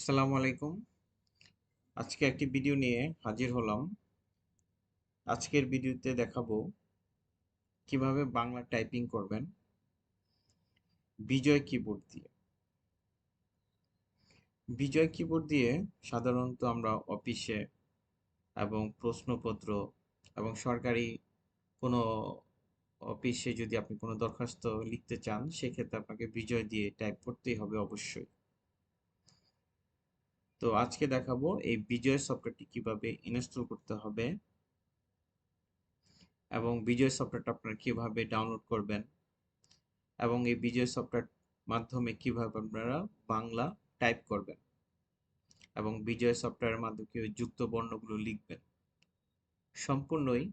আসসালামু আলাইকুম। আজকে একটি ভিডিও নিয়ে হাজির হলাম। আজকের ভিডিওতে দেখাবো কিভাবে বাংলা টাইপিং করবেন বিজয় কিবোর্ড দিয়ে। বিজয় কিবোর্ড দিয়ে সাধারণত আমরা অফিসে এবং প্রশ্নপত্র এবং সরকারি কোনো অফিসে যদি আপনি কোনো দরখাস্ত লিখতে চান, সেক্ষেত্রে আপনাকে বিজয় দিয়ে টাইপ করতেই হবে অবশ্যই। তো আজকে দেখাবো এই বিজয় সফটওয়্যারটি কিভাবে ইনস্টল করতে হবে এবং বিজয় সফটওয়্যারটা আপনারা কিভাবে ডাউনলোড করবেন এবং এই বিজয় সফটওয়্যার মাধ্যমে কিভাবে আপনারা বাংলা টাইপ করবেন এবং বিজয় সফটওয়্যারের মাধ্যমে কিভাবে যুক্ত বর্ণগুলো লিখবেন, সম্পূর্ণই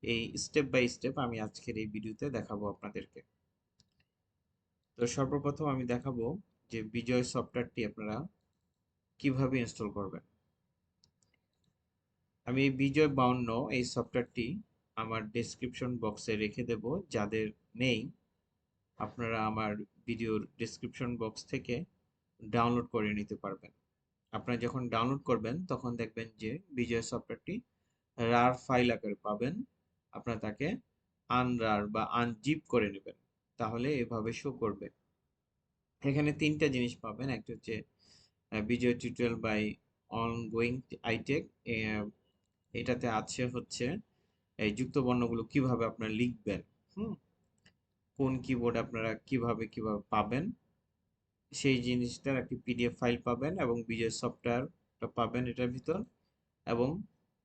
এই স্টেপ বাই স্টেপ আমি আজকের এই ভিডিওতে দেখাবো আপনাদেরকে। তো সর্বপ্রথম আমি দেখাবো যে বিজয় সফটওয়্যারটি আপনারা কিভাবে ইনস্টল করবেন। আমি এই বিজয় 52 এই সফটওয়্যারটি আমার ডেসক্রিপশন বক্সে রেখে দেব। যাদের নেই, আপনারা আমার ভিডিওর ডেসক্রিপশন বক্স থেকে ডাউনলোড করে নিতে পারবেন। আপনারা যখন ডাউনলোড করবেন তখন দেখবেন যে বিজয় সফটওয়্যারটি রার ফাইল আকারে পাবেন। আপনারা তাকে আনরার বা আনজিপ করে নেবেন, তাহলে এভাবে শো করবে। এখানে তিনটা জিনিস পাবেন। একটা হচ্ছে বিজয় টিউটোরিয়াল বাই অনগোয়িং আইটেক। এটাতে আছে হচ্ছে এই যুক্ত বর্ণগুলো কিভাবে আপনারা লিখবেন, হুম, কোন কিবোর্ড আপনারা কিভাবে কিভাবে পাবেন সেই জিনিসটার একটি পিডিএফ ফাইল পাবেন এবং বিজয় সফটওয়্যারটা পাবেন এটার ভিতর, এবং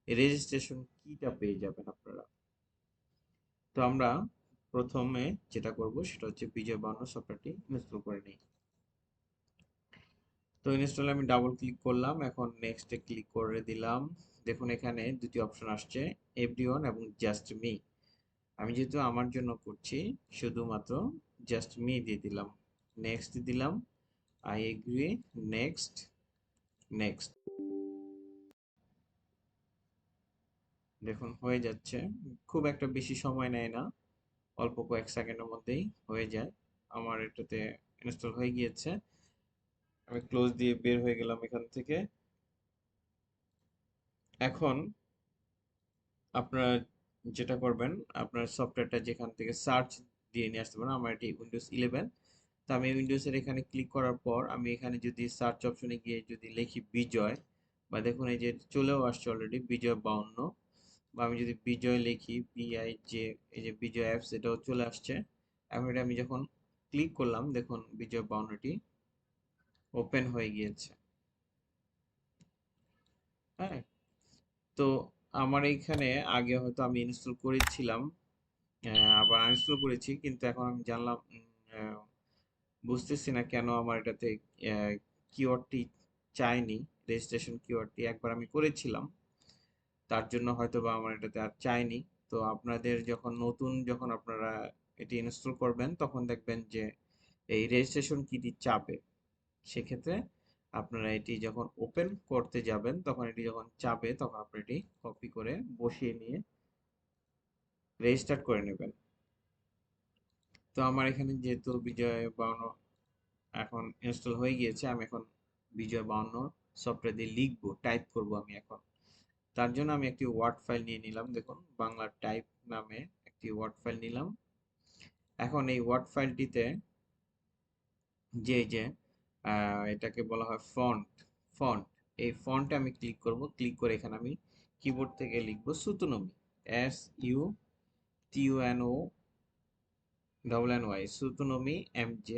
রেজিস্ট্রেশন কিটা পেয়ে যাবেন আপনারা। তো আমরা প্রথমে যেটা করব সেটা হচ্ছে বিজয় 52 সফটওয়্যারটি ইনস্টল করে নিই। তো ইনস্টলে আমি ডাবল ক্লিক করলাম, এখন নেক্সটে ক্লিক করে দিলাম। দেখুন এখানে দুটি অপশন আসছে, এভরিওয়ান এবং জাস্ট মি। আমি যেহেতু আমার জন্য করছি, শুধুমাত্র জাস্ট মি দিয়ে দিলাম, নেক্সট দিলাম, আই এগ্রি, নেক্সট, নেক্সট। দেখুন হয়ে যাচ্ছে, খুব একটা বেশি সময় নেয় না, অল্প কয়েক সেকেন্ডের মধ্যেই হয়ে যায়। আমার এটাতে ইনস্টল হয়ে গিয়েছে। আমি ক্লোজ দিয়ে বের হয়ে গেলাম এখান থেকে। এখন আপনারা যেটা করবেন, আপনার সফটওয়্যারটা যেখান থেকে সার্চ দিয়ে নিয়ে আসতে পারেন। আমার এটি উইন্ডোজ 11, তো আমি উইন্ডোজের এখানে ক্লিক করার পর আমি এখানে যদি সার্চ অপশনে গিয়ে যদি লিখি বিজয়, বা দেখুন এই যে চলেও আসছে অলরেডি বিজয় 52, বা আমি যদি বিজয় লিখি বিআই যে, এই যে বিজয় অ্যাপস, এটাও চলে আসছে। এখন এটা আমি যখন ক্লিক করলাম, দেখুন বিজয় 52টি ওপেন হয়ে গিয়েছে। হ্যাঁ, তো আমার এইখানে আগে হয়তো আমি ইনস্টল করেছিলাম, আবার আনইনস্টল করেছি, কিন্তু এখন আমি জানলাম, আহ, বুঝতেছি না কেন আমার এটাতে কিওয়ার্ডটি চাইনি। রেজিস্ট্রেশন কিওয়ার্ডটি একবার আমি করেছিলাম, তার জন্য হয়তো বা আমার এটাতে আর চাইনি। তো আপনাদের যখন আপনারা এটি ইনস্টল করবেন, তখন দেখবেন যে এই রেজিস্ট্রেশন কিটি চাবে। সেক্ষেত্রে আপনারা এটি যখন ওপেন করতে যাবেন, তখন এটি যখন চাবে, তখন আপনি এটি কপি করে বসিয়ে নিয়ে রেজিস্টার করে নেবেন। তো আমার এখানে যেহেতু বিজয় 52 এখন ইনস্টল হয়ে গিয়েছে, আমি এখন বিজয় 52 সফটওয়্যার দিয়ে লিখবো, টাইপ করব আমি এখন। তার জন্য আমি একটি ওয়ার্ড ফাইল নিয়ে নিলাম, দেখুন বাংলা টাইপ নামে একটি ওয়ার্ড ফাইল নিলাম। এখন এই ওয়ার্ড ফাইলটিতে যে এটাকে বলা হয় ফন্ট, ফন্ট, এই ফন্টে আমি ক্লিক করব। ক্লিক করে এখানে আমি কিবোর্ড থেকে লিখব সুতনমি, SUTUNOY, সুতনমি MJ।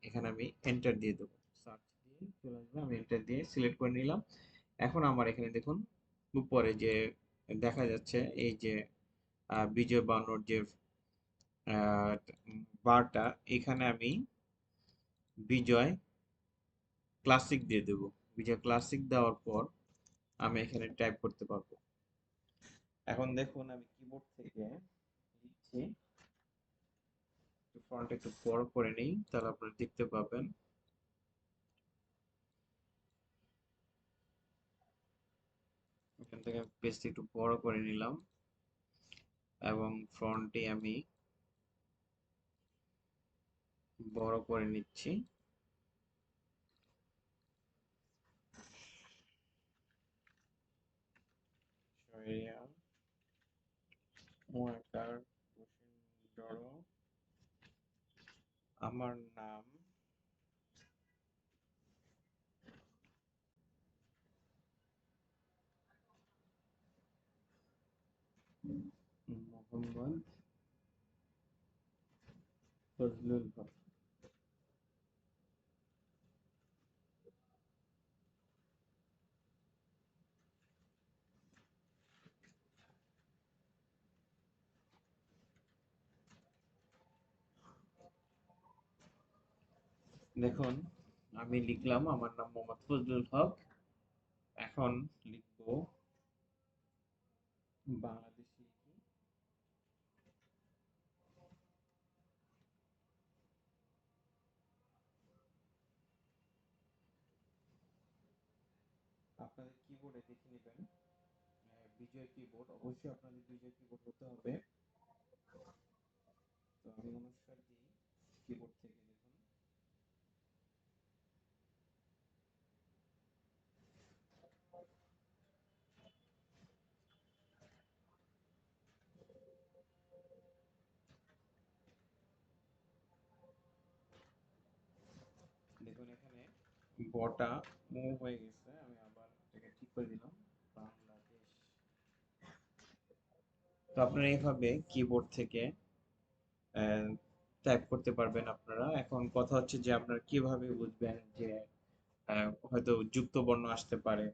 এখানে আমি এন্টার দিয়ে দেবো, সার্চ দিয়ে চলে আসবে, আমি এন্টার দিয়ে সিলেক্ট করে নিলাম। এখন আমার এখানে দেখুন উপরে যে দেখা যাচ্ছে এই যে বিজয় বান্নর যে বারটা, এখানে আমি বিজয় ক্লাসিক দিয়ে দেব। বিজয় ক্লাসিক দেওয়ার পর আমি এখানে টাইপ করতে পারবো। এখন দেখুন আমি কিবোর্ড থেকে লিখছি, ফন্ট একটু বড় করে নিই, তাহলে আপনারা দেখতে পাবেন। এখান থেকে পেজটি একটু বড় করে নিলাম এবং ফন্টটি আমি বড় করে নিচ্ছি। Maria ওয়াকার বসুন্ধরা আমার নাম মোহাম্মদ ফজলুল হক। দেখুন, আমি লিখলাম আমার নাম মোহাম্মদ ফজলুল হক। এখন লিখবো বাংলাদেশি। আপনাদের কিবোর্ডে দেখে নেবেন, বিজয় কিবোর্ড, অবশ্যই আপনাদের বিজয় কিবোর্ড হতে হবে। তো আমি অনুষ্কার দিই কিবোর্ড থেকে। দেখুন, দেখুন এখানে বটা মুভ হয়ে গেছে, আমি আবার এটাকে ঠিক করে দিলাম বাংলাদেশ। তো আপনারা এইভাবে কিবোর্ড থেকে টাইপ করতে পারবেন আপনারা। এখন কথা হচ্ছে যে আপনারা কিভাবে বুঝবেন যে হয়তো যুক্ত বর্ণ আসতে পারে।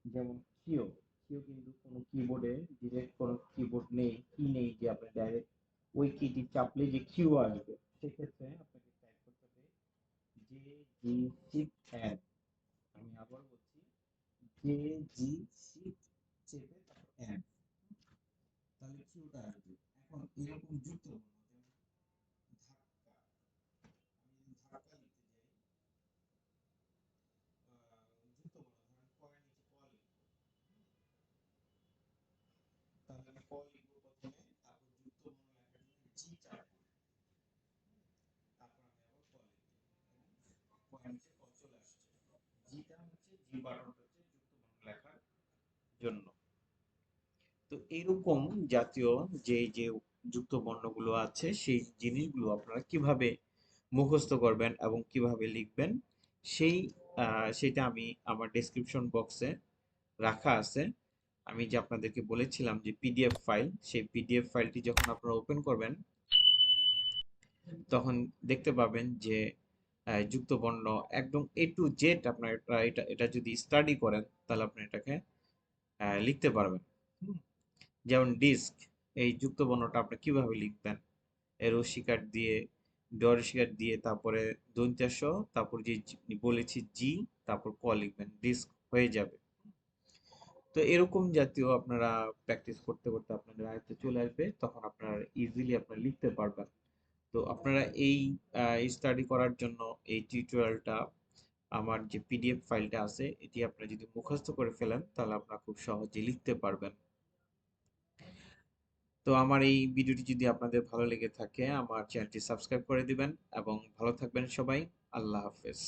যেমন কিও, কিও কিন্তু কোনো কিবোর্ডে ডিরেক্ট কোনো কিবোর্ড নেই, কি নেই যে আপনি ডাইরেক্ট ওই কিটি চাপলে যে কিউ আসবে। সেক্ষেত্রে আপনাকে টাইপ করতে হবে জে জি শিফট এন। আমি আবার বলছি, জে জি শিফট চেপে তারপর এন, তাহলে কিউটা আসবে। এখন এরকম যুক্ত বর্ণ, যেমন ধাক্কা, আমি যদি ধাক্কা লিখতে যাই, যুক্ত বর্ণ ধরেন কয়ের নিচে ক লিখবো, তাহলে আমি ক লিখবো প্রথমে, তারপর যুক্ত বর্ণ লেখার জন্য জি চাপবো, তারপর আমি আবার ক লিখবো, কয়ের নিচে ক চলে আসছে। জিটা হচ্ছে, জি বাটনটা হচ্ছে যুক্ত বর্ণ লেখার জন্য। তো এরকম জাতীয় যে যুক্ত বর্ণগুলো আছে সেই জিনিসগুলো আপনারা কিভাবে মুখস্থ করবেন এবং কিভাবে লিখবেন, সেই সেটা আমি আমার ডেসক্রিপশন বক্সে রাখা আছে। আমি যে আপনাদেরকে বলেছিলাম যে পিডিএফ ফাইল, সেই পিডিএফ ফাইলটি যখন আপনারা ওপেন করবেন তখন দেখতে পাবেন যে যুক্ত বর্ণ একদম এ টু জেড আপনার এটা এটা যদি স্টাডি করেন তাহলে আপনি এটাকে লিখতে পারবেন। হুম। যেমন ডিস্ক, এই যুক্ত বর্ণটা আপনি কিভাবে লিখবেন, এর রশিকার দিয়ে, ডরশিকার দিয়ে, তারপরে দন্ত্যাস, তারপর যে বলেছি জি, তারপর ক লিখবেন, ডিস্ক হয়ে যাবে। তো এরকম জাতীয় আপনারা প্র্যাকটিস করতে করতে আপনাদের আয়ত্তে চলে আসবে, তখন আপনারা ইজিলি আপনারা লিখতে পারবেন। তো আপনারা এই স্টাডি করার জন্য এই টিউটোরিয়ালটা, আমার যে পিডিএফ ফাইলটা আছে এটি আপনারা যদি মুখস্থ করে ফেলেন তাহলে আপনারা খুব সহজে লিখতে পারবেন। তো আমার এই ভিডিওটি যদি আপনাদের ভালো লেগে থাকে আমার চ্যানেলটি সাবস্ক্রাইব করে দিবেন এবং ভালো থাকবেন সবাই। আল্লাহ হাফেজ।